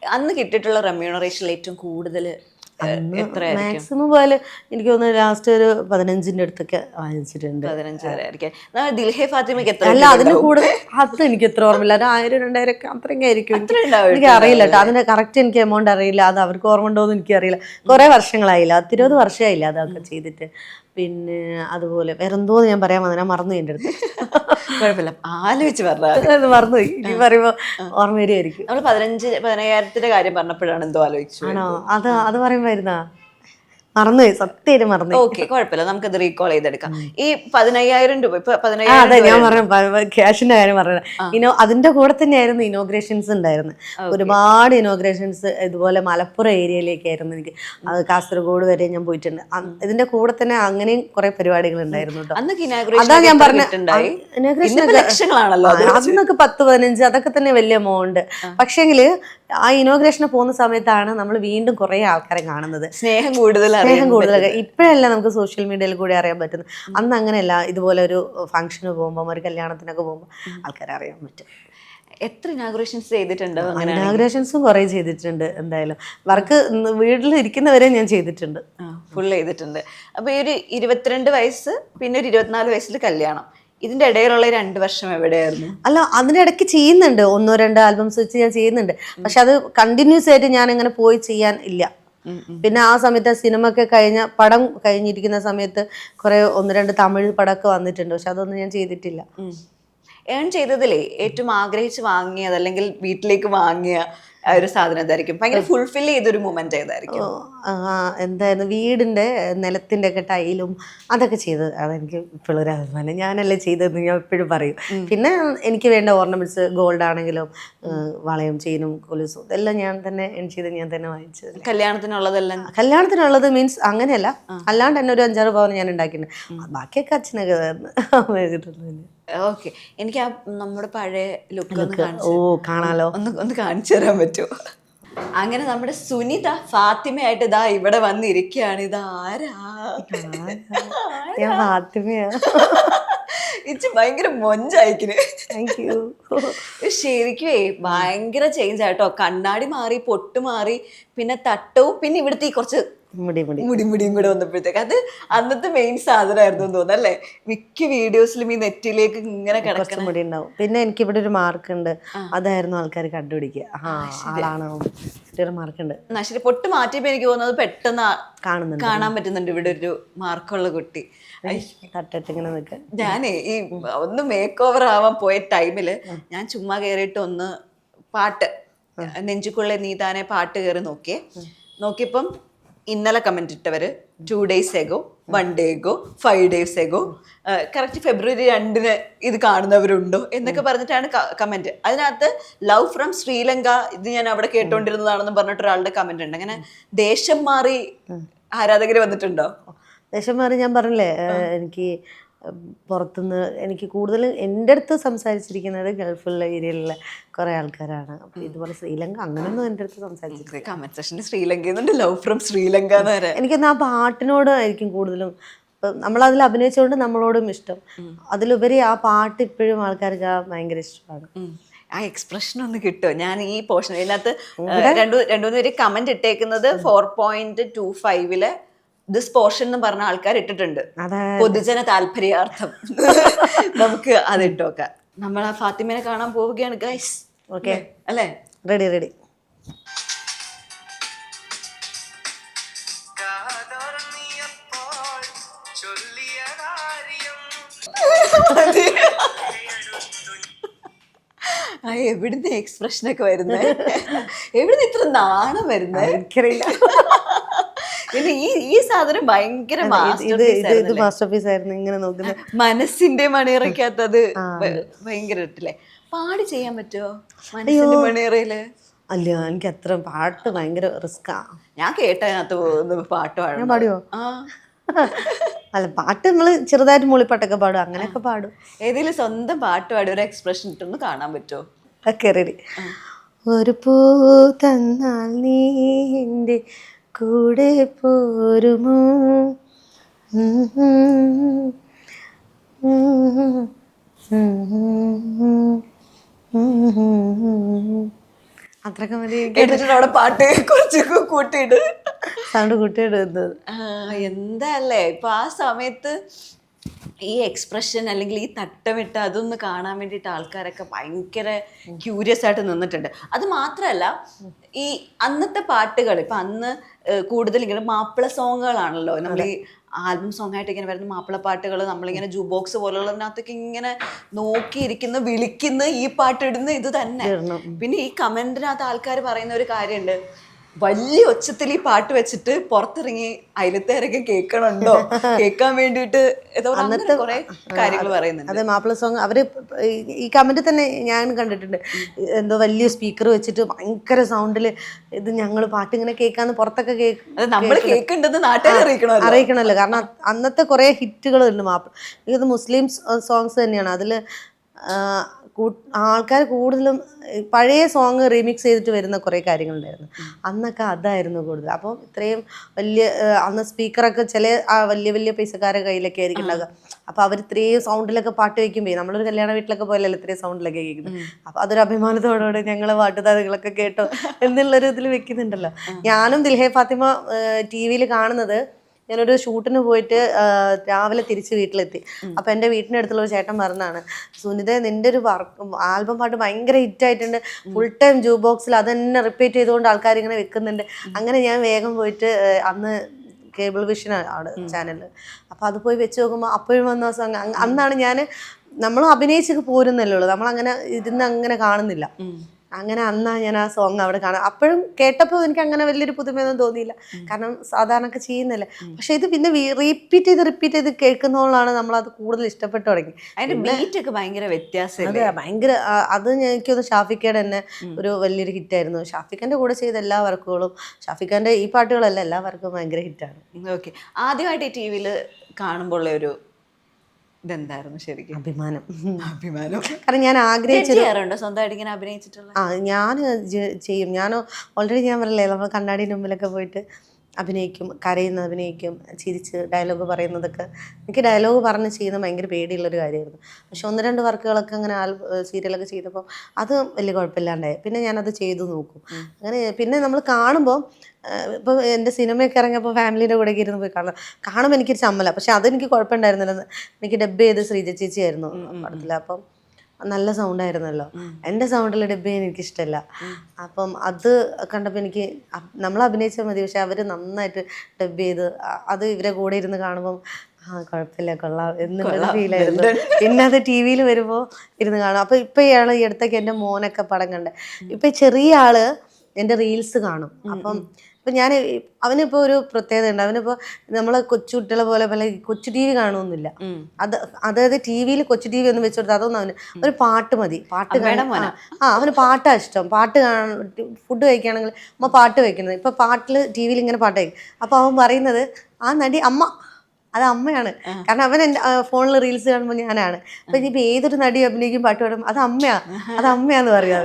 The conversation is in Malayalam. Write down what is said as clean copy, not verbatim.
അന്ന് കിട്ടിയിട്ടുള്ള റെമ്യൂണറേഷനിൽ ഏറ്റവും കൂടുതൽ എത്രയായിരിക്കും? മാക്സിമം പോലെ എനിക്ക് തോന്നുന്നു ലാസ്റ്റ് ഒരു 15ന്റെ അടുത്തൊക്കെ വാങ്ങിച്ചിട്ടുണ്ട്. 15 വരെ ആയിരിക്കും. ദിൽഹെ ഫാത്തിമയ്ക്ക് എത്ര? അല്ല, അതിന് കൂടുതൽ അത് എനിക്ക് എത്ര ഓർമ്മയില്ല. ഒരു 1000-2000 ഒക്കെ അത്രയൊക്കെ ആയിരിക്കും. എനിക്ക് അറിയില്ല കേട്ടോ, അതിന്റെ കറക്റ്റ് എനിക്ക് എമൗണ്ട് അറിയില്ല. അത് അവർക്ക് ഓർമ്മ ഉണ്ടോന്ന് എനിക്കറിയില്ല. കുറെ വർഷങ്ങളായില്ല, 10-20 വർഷമായില്ല അതൊക്കെ ചെയ്തിട്ട്. പിന്നെ അതുപോലെ വേറെന്തോന്ന് ഞാൻ പറയാൻ വന്ന, ഞാൻ മറന്നു എൻ്റെ അടുത്ത്. കുഴപ്പമില്ല, ആലോചിച്ച് പറഞ്ഞാൽ മറന്നുപോയി. ഇനി പറയുമ്പോ ഓർമ്മ വരികയായിരിക്കും. നമ്മൾ 15,000 കാര്യം പറഞ്ഞപ്പോഴാണ് എന്തോ ആലോചിച്ചു. ആണോ? അത് പറയുമ്പോയിരുന്നാ മറന്നുപോയി, സത്യം മറന്നു. ഓക്കെ, കുഴപ്പമില്ല, നമുക്കത് റീകോൾ ചെയ്തെടുക്കാം. ഈ 15,000 രൂപ, ഇപ്പൊ അതെ ഞാൻ പറഞ്ഞു ക്യാഷിന്റെ കാര്യം പറഞ്ഞത്. അതിന്റെ കൂടെ തന്നെയായിരുന്നു ഇനോഗ്രേഷൻസ് ഉണ്ടായിരുന്നു. ഒരുപാട് ഇനോഗ്രേഷൻസ് ഇതുപോലെ മലപ്പുറം ഏരിയയിലേക്കായിരുന്നു. എനിക്ക് അത് കാസർഗോഡ് വരെ ഞാൻ പോയിട്ടുണ്ട്. ഇതിന്റെ കൂടെ തന്നെ അങ്ങനെയും കുറെ പരിപാടികൾ ഉണ്ടായിരുന്നു കേട്ടോ. അതാ ഞാൻ പറഞ്ഞ ഇനോഗ്രേഷൻ അന്നൊക്കെ 10-15 അതൊക്കെ തന്നെ വലിയ എമൗണ്ട്. പക്ഷേങ്കില് ആ ഇനോഗ്രേഷന് പോകുന്ന സമയത്താണ് നമ്മൾ വീണ്ടും കുറെ ആൾക്കാരെ കാണുന്നത്. സ്നേഹം കൂടുതൽ. ഇപ്പോഴല്ല നമുക്ക് സോഷ്യൽ മീഡിയയിൽ കൂടി അറിയാൻ പറ്റുന്നത്. അന്ന് അങ്ങനെയല്ല. ഇതുപോലെ ഒരു ഫംഗ്ഷന് പോകുമ്പോൾ, ഒരു കല്യാണത്തിനൊക്കെ പോകുമ്പോൾ ആൾക്കാരെ അറിയാൻ പറ്റും. എത്ര ഇനാഗുറേഷൻസ് ചെയ്തിട്ടുണ്ട്? ഇനാഗുറേഷൻസും കുറെ ചെയ്തിട്ടുണ്ട്. എന്തായാലും വർക്ക് വീട്ടിൽ ഇരിക്കുന്നവരെ ഞാൻ ചെയ്തിട്ടുണ്ട്, ഫുൾ ചെയ്തിട്ടുണ്ട്. അപ്പൊ ഈ ഒരു 22 വയസ്സ് പിന്നെ ഒരു 24 വയസ്സിൽ കല്യാണം, ഇതിന്റെ ഇടയിലുള്ള 2 വർഷം എവിടെയായിരുന്നു? അല്ല, അതിന്റെ ഇടയ്ക്ക് ചെയ്യുന്നുണ്ട്, 1-2 ആൽബംസ് വെച്ച് ഞാൻ ചെയ്യുന്നുണ്ട്. പക്ഷെ അത് കണ്ടിന്യൂസ് ആയിട്ട് ഞാൻ അങ്ങനെ പോയി ചെയ്യാൻ ഇല്ല. പിന്നെ ആ സമയത്ത് സിനിമ ഒക്കെ പടം കഴിഞ്ഞിരിക്കുന്ന സമയത്ത് കുറെ 1-2 തമിഴ് പടമൊക്കെ വന്നിട്ടുണ്ട്. പക്ഷെ അതൊന്നും ഞാൻ ചെയ്തിട്ടില്ല. ഏൺ ചെയ്തതിലേ ഏറ്റവും ആഗ്രഹിച്ച് വാങ്ങിയത് അല്ലെങ്കിൽ വീട്ടിലേക്ക് വാങ്ങിയ ഒരു സാധനം എന്തായിരിക്കും? ഭയങ്കര ഫുൾഫിൽ ചെയ്തൊരു മൊമെന്റ് ഏതായിരിക്കും? എന്തായിരുന്നു, വീടിന്റെ നിലത്തിന്റെ ഒക്കെ ടൈലും അതൊക്കെ ചെയ്തത്. അതെനിക്ക് ഇപ്പോഴും ഒരു അഭിമാനം. ഞാനല്ലേ ചെയ്തതെന്ന് ഞാൻ എപ്പോഴും പറയും. പിന്നെ എനിക്ക് വേണ്ട ഓർണമെന്റ്സ്, ഗോൾഡ് ആണെങ്കിലും വളയും ചെയിനും കൊലുസും ഇതെല്ലാം ഞാൻ തന്നെ ചെയ്ത് ഞാൻ തന്നെ വാങ്ങിച്ചത്. കല്യാണത്തിനുള്ളത് മീൻസ് അങ്ങനെയല്ല, അല്ലാണ്ട് തന്നെ ഒരു 5-6 പവൻ ഞാൻ ഉണ്ടാക്കിയിട്ടുണ്ട്. ബാക്കിയൊക്കെ അച്ഛനൊക്കെ കിട്ടുന്നില്ല. ഓക്കെ, എനിക്ക് ആ നമ്മുടെ പഴയ ലുക്ക് കാണാലോ, ഒന്ന് കാണിച്ചു തരാൻ പറ്റുമോ? അങ്ങനെ നമ്മുടെ സുനിത ഫാത്തിമയായിട്ട് ഇതാ ഇവിടെ വന്നിരിക്കുകയാണ്. ഇതാരാ? ഫാത്തിമയാ. ഇച്ച് ഭയങ്കര മൊഞ്ചായിക്കിന്. ശരിക്കുവേ ഭയങ്കര ചേഞ്ച് ആയിട്ടോ. കണ്ണാടി മാറി, പൊട്ട് മാറി, പിന്നെ തട്ടവും, പിന്നെ ഇവിടുത്തെ കുറച്ച് മുടിയും കൂടെ വന്നപ്പോഴത്തേക്ക് അത് അന്നത്തെ മെയിൻ സാധനമായിരുന്നു തോന്നുന്നു അല്ലേ? മിക്ക വീഡിയോസിലും ഈ നെറ്റിലേക്ക് ഇങ്ങനെ കിടക്കുന്ന മുടി ഉണ്ടാവും. പിന്നെ എനിക്ക് ഇവിടെ ഒരു മാർക്ക് ഉണ്ട്, അതായിരുന്നു ആൾക്കാർ കണ്ടുപിടിക്കുക. മാർക്കുണ്ട്. ശരി, പൊട്ട് മാറ്റിയപ്പോ എനിക്ക് തോന്നുന്നത് പെട്ടെന്ന് കാണാൻ പറ്റുന്നുണ്ട് ഇവിടെ ഒരു മാർക്കുള്ള കുട്ടി. ഞാനേ ഈ ഒന്ന് മേക്ക് ഓവർ ആവാൻ പോയ ടൈമില് ഞാൻ ചുമ്മാ കയറിയിട്ട് ഒന്ന് പാട്ട്, നെഞ്ചുക്കുള്ള നീതാനെ പാട്ട് കയറി നോക്കിയപ്പം ഇന്നലെ കമന്റ് ഇട്ടവര് 2 days ago, 1 day ago, 5 days ago, correct February 2 ഇത് കാണുന്നവരുണ്ടോ എന്നൊക്കെ പറഞ്ഞിട്ടാണ് കമന്റ്. അതിനകത്ത് ലവ് ഫ്രം ശ്രീലങ്ക, ഇത് ഞാൻ അവിടെ കേട്ടോണ്ടിരുന്നതാണെന്ന് പറഞ്ഞിട്ട് ഒരാളുടെ കമന്റ് ഉണ്ട്. അങ്ങനെ ദേശം മാറി ആരാധകര് വന്നിട്ടുണ്ടോ? ദേശം മാറി ഞാൻ പറഞ്ഞില്ലേ, എനിക്ക് പുറത്തുനിന്ന് എനിക്ക് കൂടുതൽ എൻ്റെ അടുത്ത് സംസാരിച്ചിരിക്കുന്നത് ഗൾഫുള്ള ഏരിയയിലുള്ള കുറെ ആൾക്കാരാണ്. അപ്പൊ ഇതുപോലെ ശ്രീലങ്ക അങ്ങനെയൊന്നും എൻ്റെ അടുത്ത് സംസാരിച്ചിട്ടില്ല. കമന്റ് സെക്ഷനിൽ ശ്രീലങ്ക, ലവ് ഫ്രം ശ്രീലങ്ക എന്ന് വരെ. എനിക്കെന്നാ ആ പാട്ടിനോട് ആയിരിക്കും കൂടുതലും, നമ്മളതിൽ അഭിനയിച്ചുകൊണ്ട് നമ്മളോടും ഇഷ്ടം. അതിലുപരി ആ പാട്ട് ഇപ്പോഴും ആൾക്കാർക്ക് ഭയങ്കര ഇഷ്ടമാണ്. ആ എക്സ്പ്രഷൻ ഒന്ന് കിട്ടുമോ? ഞാൻ ഈ പോർഷൻ ഇതിനകത്ത് 2-3 പേര് കമന്റ് ഇട്ടേക്കുന്നത് 4.25 ദിസ് പോർഷൻ എന്ന് പറഞ്ഞ ആൾക്കാർ ഇട്ടിട്ടുണ്ട്, പൊതുജന താല്പര്യാർത്ഥം. നമുക്ക് അത് ഇട്ടോക്കാം. നമ്മൾ ആ ഫാത്തിമനെ കാണാൻ പോവുകയാണ് ഗൈസ്. ഓക്കെ അല്ലേ? റെഡി. എവിടുന്ന് എക്സ്പ്രഷനൊക്കെ വരുന്നേ? എവിടുന്ന് ഇത്ര നാണം വരുന്നേ? പിന്നെ ഈ സാധനം ഭയങ്കര മാസ്റ്റർപീസ് ആയിരുന്നു. ഇങ്ങനെ നോക്കുന്നത് മനസ്സിന്റെ മണിയറയ്ക്കകത്തത് ഭയങ്കര ഇട്ടല്ലേ. പാടി ചെയ്യാൻ പറ്റുമോ മനസ്സിന്റെ മണിയറയില്? അല്ല, എനിക്ക് അത്ര പാട്ട് ഭയങ്കര റിസ്കാ. ഞാൻ കേട്ടതിനകത്ത് പാട്ട് പാടിയോ? അല്ല, പാട്ട് നമ്മള് ചെറുതായിട്ട് മൂളിപ്പാട്ടൊക്കെ പാടും, അങ്ങനെയൊക്കെ പാടും. ഏതെങ്കിലും സ്വന്തം പാട്ട് പാടി ഒരു എക്സ്പ്രഷൻ ഇട്ടൊന്ന് കാണാൻ പറ്റുമോ? Okay, ready. ഒരു പൂ തന്നാൽ നീ എൻ്റെ കൂടെ പോരുമോ, അത്രയൊക്കെ മതി. എന്നിട്ട് അവിടെ പാട്ട് കുറച്ചൊക്കെ കൂട്ടിയിട്ട് സൗണ്ട് കൂട്ടിയിടുന്നത്. എന്താ അല്ലേ ഇപ്പൊ ആ സമയത്ത് ഈ എക്സ്പ്രഷൻ അല്ലെങ്കിൽ ഈ തട്ടമിട്ട് അതൊന്ന് കാണാൻ വേണ്ടിയിട്ട് ആൾക്കാരൊക്കെ ഭയങ്കര ക്യൂരിയസ് ആയിട്ട് നിന്നിട്ടുണ്ട്. അത് മാത്രമല്ല ഈ അന്നത്തെ പാട്ടുകൾ ഇപ്പൊ അന്ന് കൂടുതൽ ഇങ്ങനെ മാപ്പിള സോങ്ങുകളാണല്ലോ നമ്മൾ ഈ ആൽബം സോങ് ആയിട്ട് ഇങ്ങനെ വരുന്ന മാപ്പിള പാട്ടുകൾ നമ്മളിങ്ങനെ ജൂ ബോക്സ് പോലുള്ളതിനകത്തൊക്കെ ഇങ്ങനെ നോക്കിയിരിക്കുന്ന വിളിക്കുന്ന ഈ പാട്ടിടുന്ന ഇത് തന്നെ. പിന്നെ ഈ കമന്റിനകത്ത് ആൾക്കാർ പറയുന്ന ഒരു കാര്യമുണ്ട്, വലിയ ഒച്ചത്തിൽ ഈ പാട്ട് വെച്ചിട്ട് പുറത്തിറങ്ങി അയലത്തേരൊക്കെ കേൾക്കണുണ്ടോ, കേൾക്കാൻ വേണ്ടിയിട്ട് അന്നത്തെ കുറെ കാര്യങ്ങൾ പറയുന്നുണ്ട്. അതെ, മാപ്പിള സോങ് അവര് ഈ കമന്റ് തന്നെ ഞാൻ കണ്ടിട്ടുണ്ട്. എന്തോ വലിയ സ്പീക്കർ വെച്ചിട്ട് ഭയങ്കര സൗണ്ടില് ഇത് ഞങ്ങൾ പാട്ട് ഇങ്ങനെ കേൾക്കാന്ന് പുറത്തൊക്കെ നമ്മൾ കേൾക്കേണ്ടത് നാട്ടുകാരെ അറിയിക്കണമല്ലോ. കാരണം അന്നത്തെ കുറെ ഹിറ്റുകൾ ഉണ്ട് മാപ്പിള. ഇത് മുസ്ലിം സോങ്സ് തന്നെയാണ്. അതില് ആൾക്കാർ കൂടുതലും പഴയ സോങ് റീമിക്സ് ചെയ്തിട്ട് വരുന്ന കുറേ കാര്യങ്ങളുണ്ടായിരുന്നു. അന്നൊക്കെ അതായിരുന്നു കൂടുതൽ. അപ്പോൾ ഇത്രയും വലിയ അന്ന് സ്പീക്കറൊക്കെ ചില വലിയ വലിയ പൈസക്കാരുടെ കയ്യിലൊക്കെ ആയിരിക്കും ഉണ്ടാകുക. അപ്പോൾ അവർ ഇത്രയും സൗണ്ടിലൊക്കെ പാട്ട് വയ്ക്കുമ്പോൾ നമ്മളൊരു കല്യാണ വീട്ടിലൊക്കെ പോയല്ലോ ഇത്രയും സൗണ്ടിലൊക്കെ കേൾക്കുന്നത്. അപ്പോൾ അതൊരു അഭിമാനത്തോടെ ഞങ്ങളെ പാട്ടുതാരങ്ങളൊക്കെ കേട്ടോ എന്നുള്ളൊരു ഇതിൽ വെക്കുന്നുണ്ടല്ലോ. ഞാനും ദിൽഹേ ഫാത്തിമ ടി വിയിൽ കാണുന്നത്, ഞാനൊരു ഷൂട്ടിന് പോയിട്ട് രാവിലെ തിരിച്ച് വീട്ടിലെത്തി. അപ്പം എൻ്റെ വീട്ടിൻ്റെ അടുത്തുള്ള ഒരു ചേട്ടൻ പറഞ്ഞാണ്, സുനിത നിൻ്റെ ഒരു ആൽബം പാട്ട് ഭയങ്കര ഹിറ്റായിട്ടുണ്ട്, ഫുൾ ടൈം ജൂ ബോക്സിൽ അത് തന്നെ റിപ്പീറ്റ് ചെയ്തുകൊണ്ട് ആൾക്കാർ ഇങ്ങനെ വെക്കുന്നുണ്ട്. അങ്ങനെ ഞാൻ വേഗം പോയിട്ട് അന്ന് കേബിൾ വിഷൻ ആണ് ചാനലിൽ, അപ്പോൾ അത് പോയി വെച്ച് നോക്കുമ്പോൾ അപ്പോഴും വന്ന സോങ്. അന്നാണ് നമ്മൾ അഭിനയിച്ചൊക്കെ പോരുന്നല്ലേ ഉള്ളൂ, നമ്മളങ്ങനെ ഇരുന്ന് അങ്ങനെ കാണുന്നില്ല. അങ്ങനെ അന്നാ ഞാൻ ആ സോങ് അവിടെ കാണാം. അപ്പോഴും കേട്ടപ്പോൾ എനിക്ക് അങ്ങനെ വലിയൊരു പുതുമയൊന്നും തോന്നിയില്ല, കാരണം സാധാരണ ചെയ്യുന്നില്ല. പക്ഷെ ഇത് പിന്നെ റിപ്പീറ്റ് ചെയ്ത് കേൾക്കുന്നതുകൊണ്ടാണ് നമ്മളത് കൂടുതൽ ഇഷ്ടപ്പെട്ടു തുടങ്ങി. അതിന്റെ ബീറ്റ് ഒക്കെ ഭയങ്കര വ്യത്യാസം. അതെ, ഭയങ്കര. അത് എനിക്കൊന്ന് ഷാഫിക്കയുടെ തന്നെ ഒരു വലിയൊരു ഹിറ്റായിരുന്നു. ഷാഫിഖാന്റെ കൂടെ ചെയ്ത എല്ലാ വർക്കുകളും, ഷാഫിഖാന്റെ ഈ പാട്ടുകളല്ല, എല്ലാ വർക്കും ഭയങ്കര ഹിറ്റാണ്. ഓക്കെ, ആദ്യമായിട്ട് ഈ ടി വിയിൽ കാണുമ്പോൾ ഒരു ഇതെന്തായിരുന്നു ശരിക്കും? അഭിമാനം. കാരണം ഞാൻ ആഗ്രഹിച്ചിട്ടുണ്ടോ സ്വന്തമായിട്ട് ഇങ്ങനെ അഭിനയിച്ചിട്ടുള്ള? ഞാൻ ചെയ്യും. ഞാൻ ഓൾറെഡി ഞാൻ പറയല്ലേ, നമ്മൾ കണ്ണാടിൻ്റെ മുമ്പിലൊക്കെ പോയിട്ട് അഭിനയിക്കും, അഭിനയിക്കും, ചിരിച്ച് ഡയലോഗ് പറയുന്നതൊക്കെ. എനിക്ക് ഡയലോഗ് പറഞ്ഞ് ചെയ്യുന്നത് ഭയങ്കര പേടിയുള്ളൊരു കാര്യമായിരുന്നു. പക്ഷെ 1-2 വർക്കുകളൊക്കെ അങ്ങനെ സീരിയലൊക്കെ ചെയ്തപ്പോൾ അത് വലിയ കുഴപ്പമില്ലാണ്ടായി. പിന്നെ ഞാനത് ചെയ്തു നോക്കും. അങ്ങനെ പിന്നെ നമ്മൾ കാണുമ്പോൾ, ഇപ്പോൾ എൻ്റെ സിനിമയൊക്കെ ഇറങ്ങിയപ്പോൾ ഫാമിലിയുടെ കൂടെ ഇരുന്ന് പോയി കാണുമ്പോൾ എനിക്കൊരു ചമ്മല. പക്ഷെ അതെനിക്ക് കുഴപ്പമുണ്ടായിരുന്നില്ല. എനിക്ക് ഡബ് ചെയ്ത് ശ്രീജ ചേച്ചിയായിരുന്നു പടത്തിൽ. അപ്പം നല്ല സൗണ്ടായിരുന്നല്ലോ. എൻ്റെ സൗണ്ടിൽ ഡബ് ചെയ്യാൻ എനിക്കിഷ്ടമല്ല. അപ്പം അത് കണ്ടപ്പോൾ എനിക്ക് നമ്മൾ അഭിനയിച്ചാൽ മതി, പക്ഷെ അവർ നന്നായിട്ട് ഡബ് ചെയ്ത് അത് ഇവരെ കൂടെ ഇരുന്ന് കാണുമ്പം കുഴപ്പമില്ല, കൊള്ളാം എന്നുള്ളൊരു ഫീലായിരുന്നു. പിന്നെ അത് ടി വിയിൽ വരുമ്പോൾ ഇരുന്ന് കാണും. അപ്പോൾ ഇപ്പം ഈ അടുത്തൊക്കെ എൻ്റെ മോനൊക്കെ പടം കണ്ടേ, ഇപ്പം ചെറിയ ആള് എൻ്റെ റീൽസ് കാണും. അപ്പം ഇപ്പം അവനിപ്പോൾ ഒരു പ്രത്യേകത ഉണ്ട്. അവനിപ്പോൾ നമ്മളെ കൊച്ചു കുട്ടികളെ പോലെ കൊച്ചു ടി വി കാണുമൊന്നുമില്ല. അതായത് ടി വിയിൽ കൊച്ചു ടി വി ഒന്നും വെച്ചു കൊടുത്താൽ അതൊന്നും ഒരു പാട്ട് മതി. പാട്ട് അവന് പാട്ടാ ഇഷ്ടം. ഫുഡ് കഴിക്കുകയാണെങ്കിൽ അമ്മ പാട്ട് വെക്കുന്നത്. ഇപ്പം പാട്ടിൽ ടി വിയിൽ ഇങ്ങനെ പാട്ട് വയ്ക്കും. അപ്പോൾ അവൻ പറയുന്നത് ആ നടി അമ്മ, അത് അമ്മയാണ്. കാരണം അവൻ എൻ്റെ ഫോണിൽ റീൽസ് കാണുമ്പോൾ ഞാനാണ്. അപ്പം ഇനിയിപ്പോൾ ഏതൊരു നടി അഭിനയിക്കും പാട്ട് പാടും അത് അമ്മയാന്ന് പറയാം.